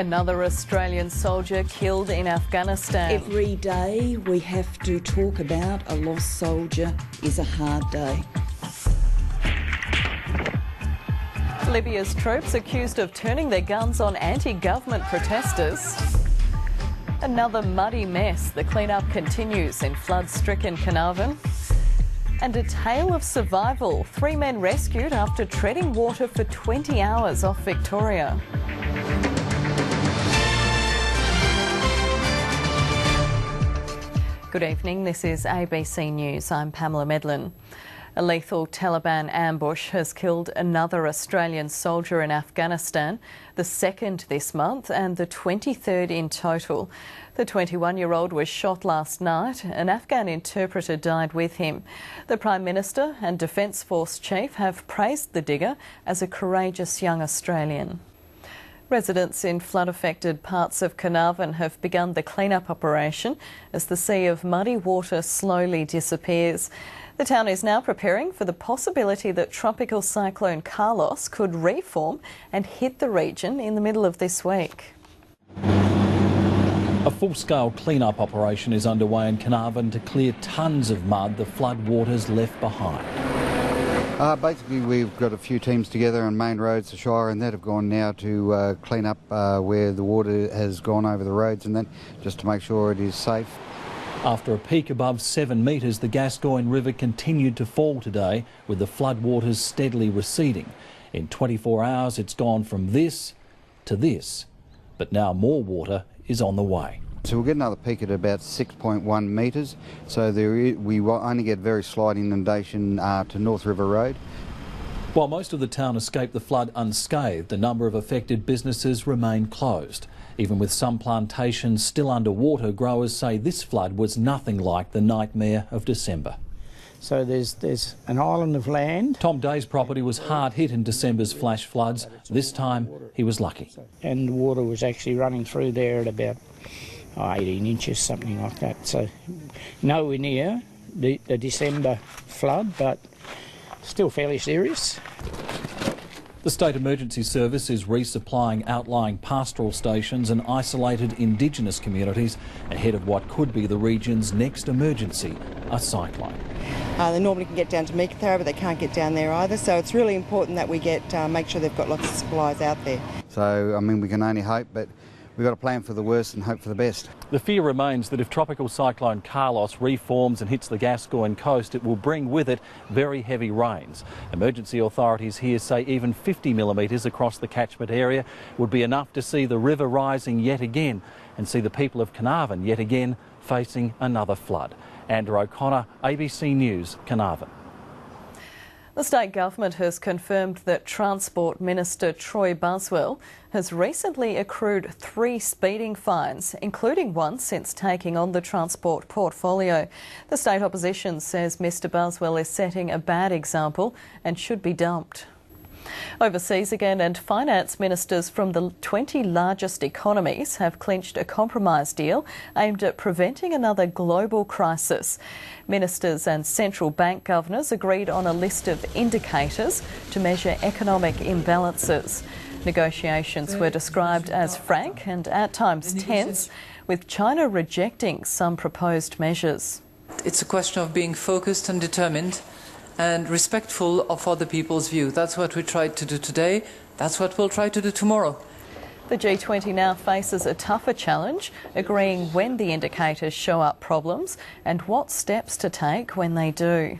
Another Australian soldier killed in Afghanistan. Every day we have to talk about a lost soldier is a hard day. Libya's troops accused of turning their guns on anti-government protesters. Another muddy mess. The clean-up continues in flood-stricken Carnarvon. And a tale of survival. 3 men rescued after treading water for 20 hours off Victoria. Good evening, this is ABC News. I'm Pamela Medlen. A lethal Taliban ambush has killed another Australian soldier in Afghanistan, the second this month and the 23rd in total. The 21-year-old was shot last night. An Afghan interpreter died with him. The Prime Minister and Defence Force Chief have praised the digger as a courageous young Australian. Residents in flood-affected parts of Carnarvon have begun the clean-up operation as the sea of muddy water slowly disappears. The town is now preparing for the possibility that Tropical Cyclone Carlos could reform and hit the region in the middle of this week. A full-scale clean-up operation is underway in Carnarvon to clear tonnes of mud the flood waters left behind. Basically, we've got a few teams together on main roads, the Shire, and that have gone now to clean up where the water has gone over the roads and that, just to make sure it is safe. After a peak above 7 metres, the Gascoyne River continued to fall today, with the flood waters steadily receding. In 24 hours, it's gone from this to this, but now more water is on the way. So we'll get another peak at about 6.1 metres, so we will only get very slight inundation to North River Road. While most of the town escaped the flood unscathed, a number of affected businesses remain closed. Even with some plantations still underwater, growers say this flood was nothing like the nightmare of December. So there's an island of land. Tom Day's property was hard hit in December's flash floods. This time he was lucky. And the water was actually running through there at about 18 inches, something like that. So nowhere near the December flood, but still fairly serious. The State Emergency Service is resupplying outlying pastoral stations and isolated Indigenous communities ahead of what could be the region's next emergency, a cyclone. They normally can get down to Meekatharra, but they can't get down there either, so it's really important that we make sure they've got lots of supplies out there. So, I mean, we can only hope, but we've got to plan for the worst and hope for the best. The fear remains that if Tropical Cyclone Carlos reforms and hits the Gascoyne coast, it will bring with it very heavy rains. Emergency authorities here say even 50 millimetres across the catchment area would be enough to see the river rising yet again and see the people of Carnarvon yet again facing another flood. Andrew O'Connor, ABC News, Carnarvon. The state government has confirmed that Transport Minister Troy Buswell has recently accrued 3 speeding fines, including one since taking on the transport portfolio. The state opposition says Mr Buswell is setting a bad example and should be dumped. Overseas again, and finance ministers from the 20 largest economies have clinched a compromise deal aimed at preventing another global crisis. Ministers and central bank governors agreed on a list of indicators to measure economic imbalances. Negotiations were described as frank and at times tense, with China rejecting some proposed measures. It's a question of being focused and determined and respectful of other people's view. That's what we tried to do today. That's what we'll try to do tomorrow. The G20 now faces a tougher challenge, agreeing when the indicators show up problems and what steps to take when they do.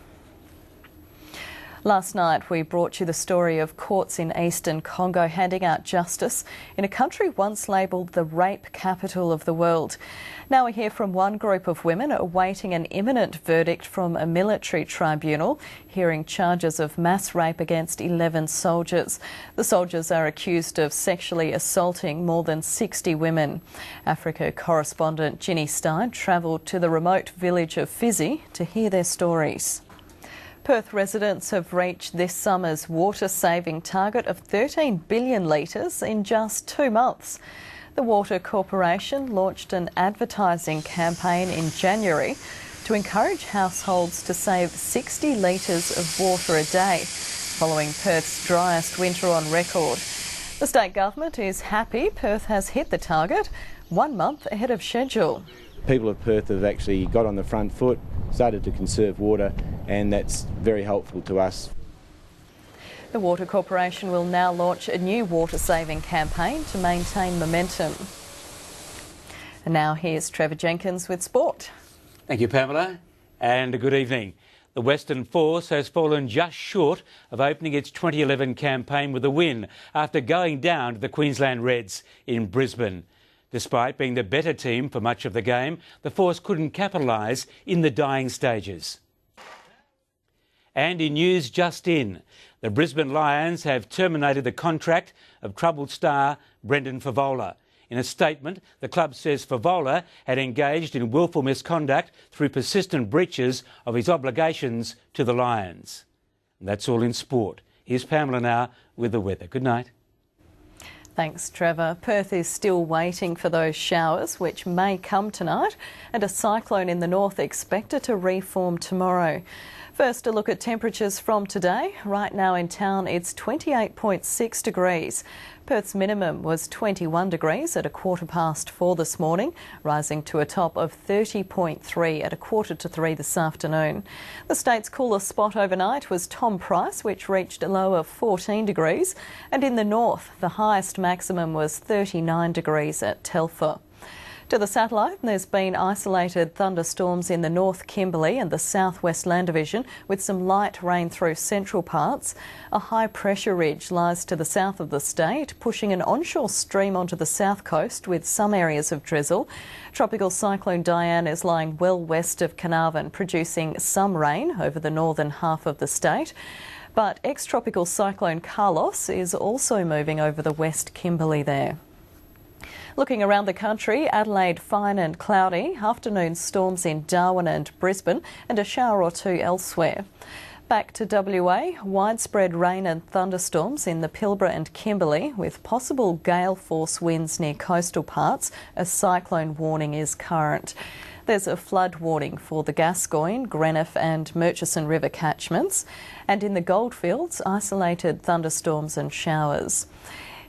Last night we brought you the story of courts in eastern Congo handing out justice in a country once labelled the rape capital of the world. Now we hear from one group of women awaiting an imminent verdict from a military tribunal, hearing charges of mass rape against 11 soldiers. The soldiers are accused of sexually assaulting more than 60 women. Africa correspondent Ginny Stein travelled to the remote village of Fizi to hear their stories. Perth residents have reached this summer's water-saving target of 13 billion litres in just 2 months. The Water Corporation launched an advertising campaign in January to encourage households to save 60 litres of water a day, following Perth's driest winter on record. The state government is happy Perth has hit the target 1 month ahead of schedule. People of Perth have actually got on the front foot, started to conserve water, and that's very helpful to us. The Water Corporation will now launch a new water-saving campaign to maintain momentum. And now here's Trevor Jenkins with sport. Thank you, Pamela, and a good evening. The Western Force has fallen just short of opening its 2011 campaign with a win after going down to the Queensland Reds in Brisbane. Despite being the better team for much of the game, the Force couldn't capitalise in the dying stages. And in news just in, the Brisbane Lions have terminated the contract of troubled star Brendan Favola. In a statement, the club says Favola had engaged in willful misconduct through persistent breaches of his obligations to the Lions. And that's all in sport. Here's Pamela now with the weather. Good night. Thanks, Trevor. Perth is still waiting for those showers, which may come tonight, and a cyclone in the north expected to reform tomorrow. First, a look at temperatures from today. Right now in town, it's 28.6 degrees. Perth's minimum was 21 degrees at 4:15 this morning, rising to a top of 30.3 at 2:45 this afternoon. The state's coolest spot overnight was Tom Price, which reached a low of 14 degrees. And in the north, the highest maximum was 39 degrees at Telfer. To the satellite, there's been isolated thunderstorms in the North Kimberley and the southwest Land Division, with some light rain through central parts. A high pressure ridge lies to the south of the state, pushing an onshore stream onto the south coast with some areas of drizzle. Tropical cyclone Diane is lying well west of Carnarvon, producing some rain over the northern half of the state. But ex-tropical cyclone Carlos is also moving over the West Kimberley there. Looking around the country, Adelaide fine and cloudy, afternoon storms in Darwin and Brisbane, and a shower or two elsewhere. Back to WA, widespread rain and thunderstorms in the Pilbara and Kimberley, with possible gale force winds near coastal parts. A cyclone warning is current. There's a flood warning for the Gascoyne, Greenock and Murchison River catchments, and in the Goldfields, isolated thunderstorms and showers.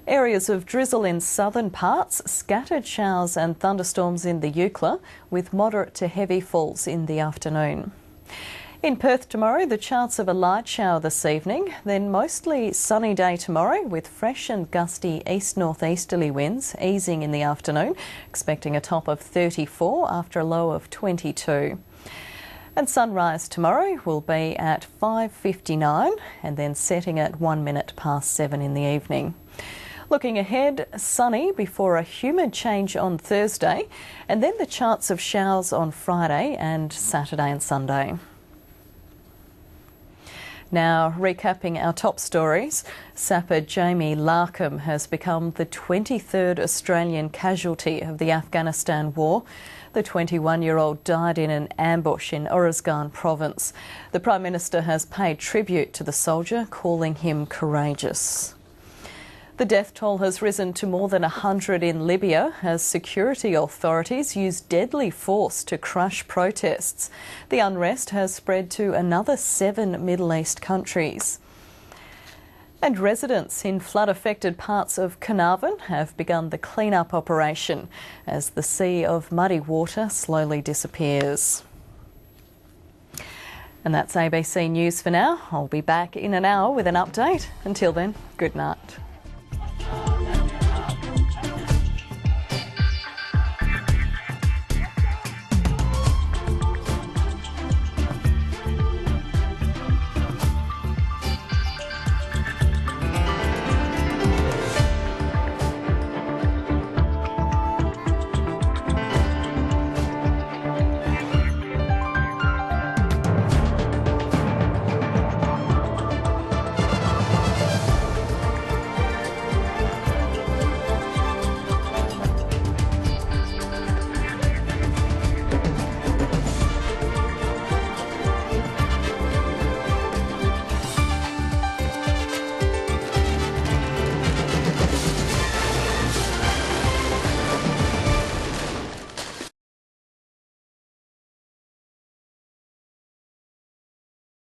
Areas of drizzle in southern parts, scattered showers and thunderstorms in the Eucla, with moderate to heavy falls in the afternoon. In Perth tomorrow, the chance of a light shower this evening, then mostly sunny day tomorrow with fresh and gusty east-northeasterly winds easing in the afternoon, expecting a top of 34 after a low of 22. And sunrise tomorrow will be at 5:59 and then setting at 1 minute past 7 in the evening. Looking ahead, sunny before a humid change on Thursday, and then the chance of showers on Friday and Saturday and Sunday. Now, recapping our top stories, sapper Jamie Larkham has become the 23rd Australian casualty of the Afghanistan war. The 21-year-old died in an ambush in Oruzgan province. The Prime Minister has paid tribute to the soldier, calling him courageous. The death toll has risen to more than 100 in Libya as security authorities use deadly force to crush protests. The unrest has spread to another 7 Middle East countries. And residents in flood-affected parts of Carnarvon have begun the clean-up operation as the sea of muddy water slowly disappears. And that's ABC News for now. I'll be back in an hour with an update. Until then, good night.